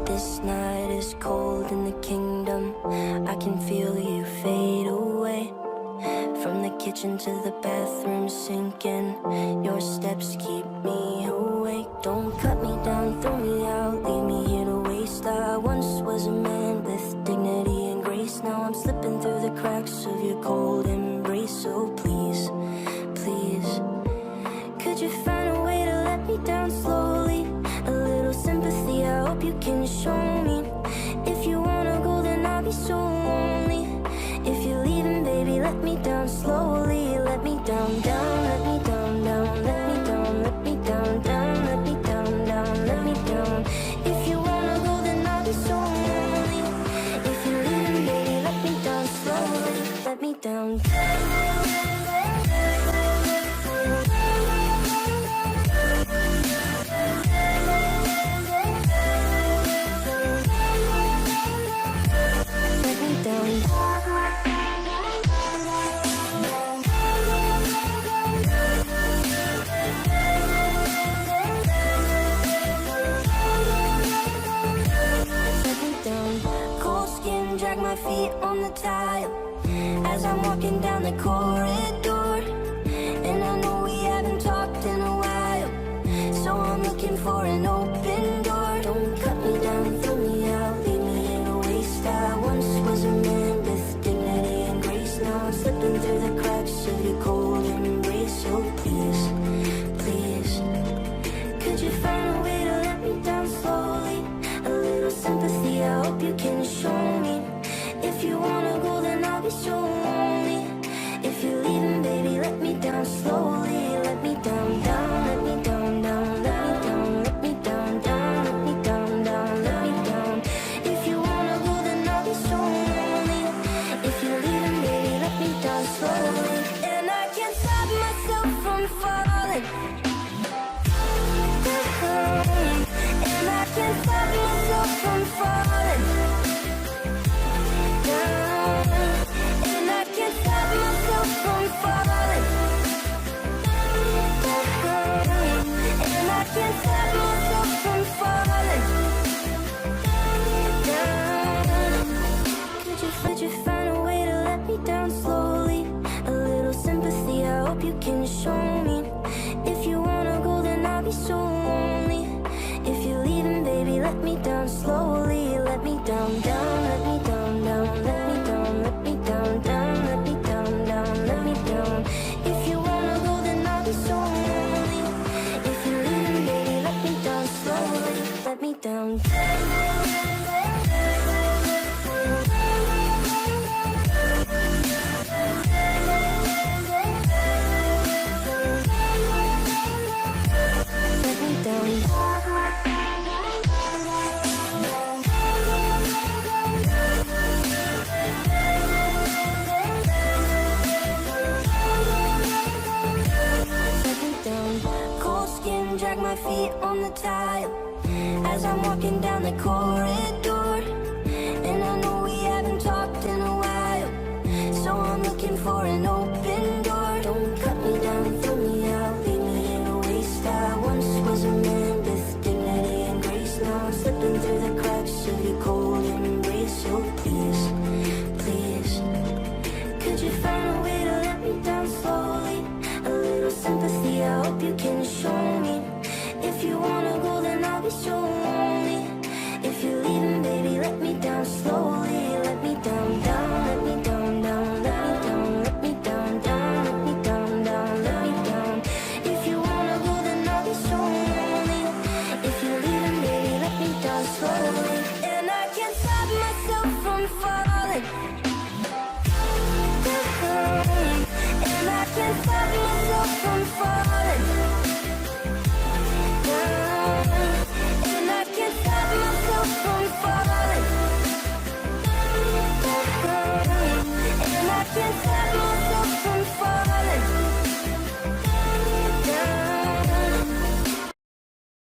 This night is cold in the kingdom. I can feel you fade away. From the kitchen to the bathroom sinking. Your steps keep me awake. Don't cut me down, throw me out, leave me here to waste. I once was a man with dignity and grace. Now I'm slipping through the cracks of your cold embrace. So please, please, could you find a way to let me down slowly? A little sympathy, I hope you can show me. If you wanna go, then I'll be so lonely. If you're leaving, baby, let me down slowly. Let me down, down, let me down, down, let me down, let me down, down, let me down, down, let me down. If you wanna go, then I'll be so lonely. If you're leaving, baby, let me down slowly. Let me down. Drag my feet on the tile as I'm walking down the corridor. And I know we haven't talked in a while, so I'm looking for an open door. Don't cut me down, throw me out, leave me in a waste. I once was a man with dignity and grace. Now I'm slipping through the cracks of your cold embrace. So please, please, could you find a way to let me down slowly? A little sympathy, I hope you can show me. If you wanna go, then I'll be so lonely. If you're leaving, baby, let me down slowly. Let me down, down, let me down, down, let me down, let me down, down, let me down, down, let me down. If you wanna go, then I'll be so lonely. If you're leaving, baby, let me down slowly. And I can't stop myself from falling. And I can't stop myself from falling. And I can't stop myself from falling. And I can't stop myself from falling. Could you find a way to let me down slowly? A little sympathy, I hope you can show me. If you wanna go, then I'll be so lonely. If you're leaving, baby, let me down slowly. Let me down, down, let me down, down, let me down, let me down, down, let me down, down, let me down. If you wanna go, then I'll be so lonely. If you're leaving, baby, let me down slowly. Let me down. Let me down. Drag my feet on the tile as I'm walking down the corridor. And I know we haven't talked in a while, so I'm looking for an open door. Don't cut me down, throw me out, leave me in a waste. I once was a man with dignity and grace. Now I'm slipping through the cracks of your cold embrace. So please, please, could you find a way to let me down slowly? A little sympathy, I hope you can show me. If you wanna go, then I'll be so lonely. If you're leaving, baby, let me down slowly. Let me down, down, let me down, down, let me down, let me down, down, let me down, down, let me down. If you wanna go, then I'll be so lonely. If you're leaving, baby, let me down slowly. And I can't stop myself from falling.